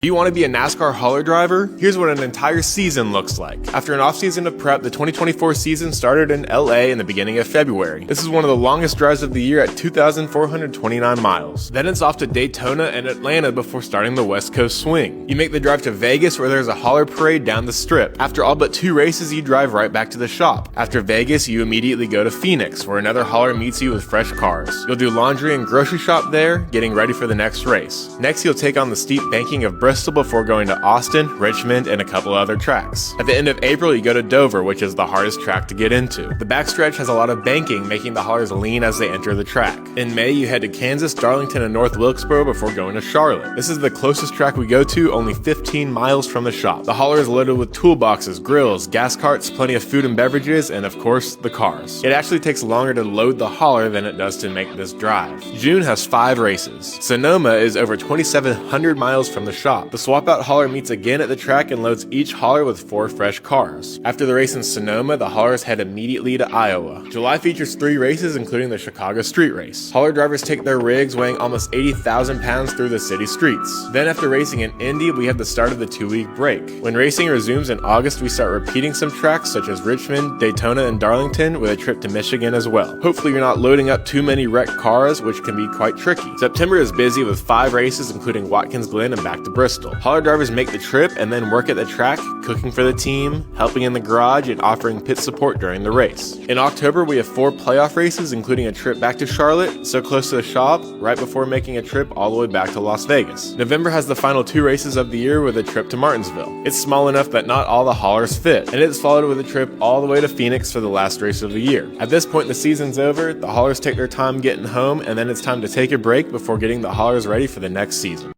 Do you want to be a NASCAR hauler driver? Here's what an entire season looks like. After an off-season of prep, the 2024 season started in LA in the beginning of February. This is one of the longest drives of the year at 2,429 miles. Then it's off to Daytona and Atlanta before starting the West Coast swing. You make the drive to Vegas where there's a hauler parade down the strip. After all but 2 races, you drive right back to the shop. After Vegas, you immediately go to Phoenix where another hauler meets you with fresh cars. You'll do laundry and grocery shop there, getting ready for the next race. Next, you'll take on the steep banking of Bristol before going to Austin, Richmond, and a couple other tracks. At the end of April, you go to Dover, which is the hardest track to get into. The backstretch has a lot of banking, making the haulers lean as they enter the track. In May, you head to Kansas, Darlington, and North Wilkesboro before going to Charlotte. This is the closest track we go to, only 15 miles from the shop. The hauler is loaded with toolboxes, grills, gas carts, plenty of food and beverages, and of course, the cars. It actually takes longer to load the hauler than it does to make this drive. June has 5 races. Sonoma is over 2,700 miles from the shop. The swap out hauler meets again at the track and loads each hauler with 4 fresh cars. After the race in Sonoma, the haulers head immediately to Iowa. July features 3 races, including the Chicago Street Race. Hauler drivers take their rigs weighing almost 80,000 pounds through the city streets. Then after racing in Indy, we have the start of the 2-week break. When racing resumes in August, we start repeating some tracks such as Richmond, Daytona, and Darlington, with a trip to Michigan as well. Hopefully you're not loading up too many wrecked cars, which can be quite tricky. September is busy with 5 races, including Watkins Glen and back to Bristol. Hauler drivers make the trip and then work at the track, cooking for the team, helping in the garage, and offering pit support during the race. In October, we have 4 playoff races, including a trip back to Charlotte, so close to the shop, right before making a trip all the way back to Las Vegas. November has the final 2 races of the year with a trip to Martinsville. It's small enough that not all the haulers fit, and it's followed with a trip all the way to Phoenix for the last race of the year. At this point, the season's over, the haulers take their time getting home, and then it's time to take a break before getting the haulers ready for the next season.